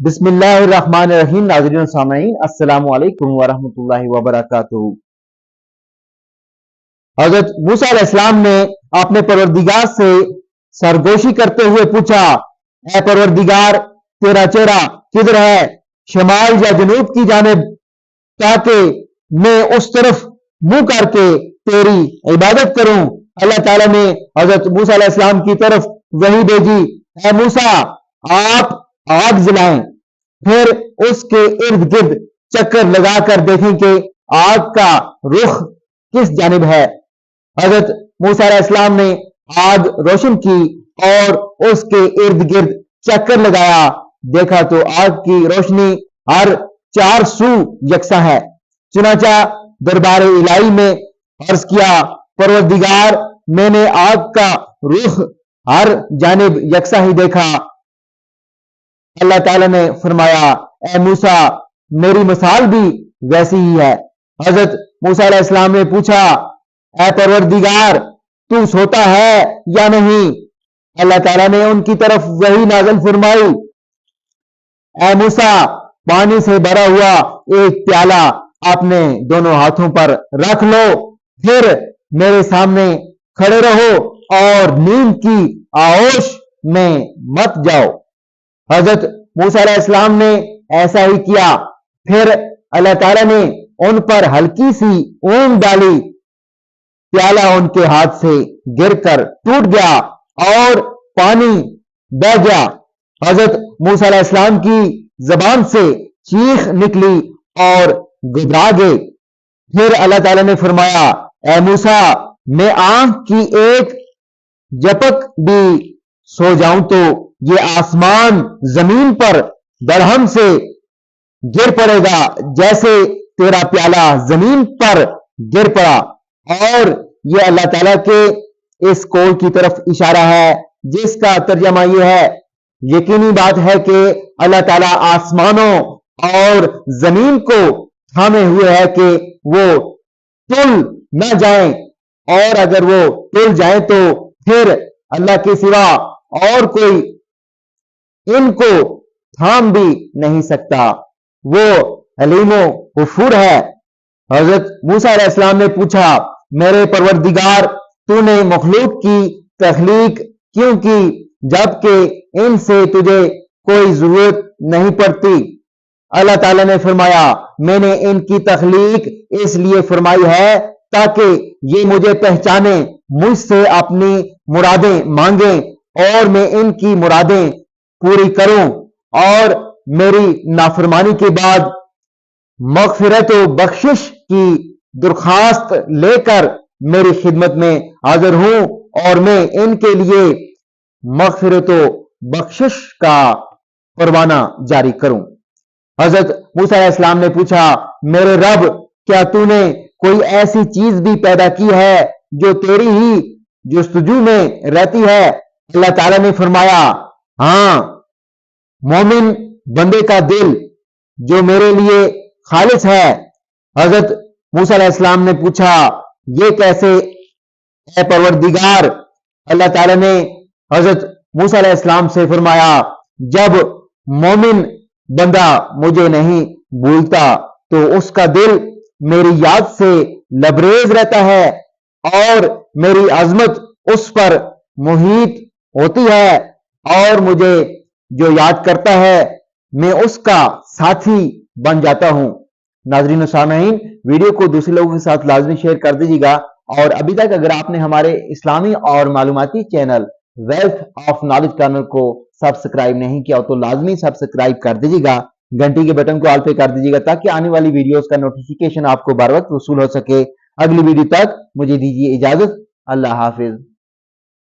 بسم اللہ الرحمن الرحیم۔ ناظرین و سامعین، السلام علیکم ورحمۃ اللہ وبرکاتہ۔ حضرت موسیٰ علیہ السلام نے اپنے پروردگار سے سرگوشی کرتے ہوئے پوچھا، اے پروردگار، تیرا چہرہ کدھر ہے، شمال یا جنوب کی جانب، تاکہ میں اس طرف منہ کر کے تیری عبادت کروں۔ اللہ تعالیٰ نے حضرت موسیٰ علیہ السلام کی طرف وحی بھیجی، اے موسیٰ، آپ آگ جلائیں، پھر اس کے ارد گرد چکر لگا کر دیکھیں کہ آگ کا رخ کس جانب ہے۔ حضرت موسیٰ علیہ السلام نے آگ روشن کی اور اس کے ارد گرد چکر لگایا، دیکھا تو آگ کی روشنی ہر 4 سو یکساں ہے۔ چنانچہ دربار الہی میں عرض کیا، پروردگار، میں نے آگ کا رخ ہر جانب یکساں ہی دیکھا۔ اللہ تعالیٰ نے فرمایا، اے موسیٰ، میری مثال بھی ویسی ہی ہے۔ حضرت موسیٰ علیہ السلام نے پوچھا، اے پروردگار، تو سوتا ہے یا نہیں؟ اللہ تعالیٰ نے ان کی طرف وحی نازل فرمائی، اے موسیٰ، پانی سے بھرا ہوا ایک پیالہ اپنے دونوں ہاتھوں پر رکھ لو، پھر میرے سامنے کھڑے رہو اور نیند کی آغوش میں مت جاؤ۔ حضرت موسیٰ علیہ السلام نے ایسا ہی کیا، پھر اللہ تعالیٰ نے ان پر ہلکی سی اونگ ڈالی، پیالہ ان کے ہاتھ سے گر کر ٹوٹ گیا اور پانی بہہ گیا۔ حضرت موسیٰ علیہ السلام کی زبان سے چیخ نکلی اور گھبرا گئے۔ پھر اللہ تعالیٰ نے فرمایا، اے موسیٰ، میں آنکھ کی ایک جھپک بھی سو جاؤں تو یہ آسمان زمین پر درہم سے گر پڑے گا، جیسے تیرا پیالہ زمین پر گر پڑا۔ اور یہ اللہ تعالیٰ کے اس قول کی طرف اشارہ ہے جس کا ترجمہ یہ ہے، یقینی بات ہے کہ اللہ تعالیٰ آسمانوں اور زمین کو تھامے ہوئے ہے کہ وہ ٹل نہ جائیں، اور اگر وہ ٹل جائیں تو پھر اللہ کے سوا اور کوئی ان کو تھام بھی نہیں سکتا، وہ علیم و غفور ہے۔ حضرت موسیٰ علیہ السلام نے پوچھا، میرے پروردگار، تو نے مخلوق کی تخلیق کیوں کی جبکہ ان سے تجھے کوئی ضرورت نہیں پڑتی؟ اللہ تعالیٰ نے فرمایا، میں نے ان کی تخلیق اس لیے فرمائی ہے تاکہ یہ مجھے پہچانے، مجھ سے اپنی مرادیں مانگیں اور میں ان کی مرادیں پوری کروں، اور میری نافرمانی کے بعد مغفرت و بخشش کی درخواست لے کر میری خدمت میں حاضر ہوں، اور میں ان کے لیے مغفرت و بخشش کا پروانہ جاری کروں۔ حضرت موسیٰ علیہ السلام نے پوچھا، میرے رب، کیا تو نے کوئی ایسی چیز بھی پیدا کی ہے جو تیری ہی جستجو میں رہتی ہے؟ اللہ تعالیٰ نے فرمایا، ہاں، مومن بندے کا دل جو میرے لیے خالص ہے۔ حضرت موسیٰ علیہ السلام نے پوچھا، یہ کیسے اے پروردگار؟ اللہ تعالیٰ نے حضرت موسیٰ علیہ السلام سے فرمایا، جب مومن بندہ مجھے نہیں بھولتا تو اس کا دل میری یاد سے لبریز رہتا ہے اور میری عظمت اس پر محیط ہوتی ہے، اور مجھے جو یاد کرتا ہے میں اس کا ساتھی بن جاتا ہوں۔ ناظرین و سامعین، ویڈیو کو دوسرے لوگوں کے ساتھ لازمی شیئر کر دیجیے گا، اور ابھی تک اگر آپ نے ہمارے اسلامی اور معلوماتی channel wealth of knowledge channel کو سبسکرائب نہیں کیا تو لازمی سبسکرائب کر دیجیے گا، گھنٹی کے بٹن کو آل پہ کر دیجیے گا تاکہ آنے والی ویڈیوز کا نوٹیفیکیشن آپ کو بر وقت وصول ہو سکے۔ اگلی ویڈیو تک مجھے دیجیے اجازت، اللہ حافظ۔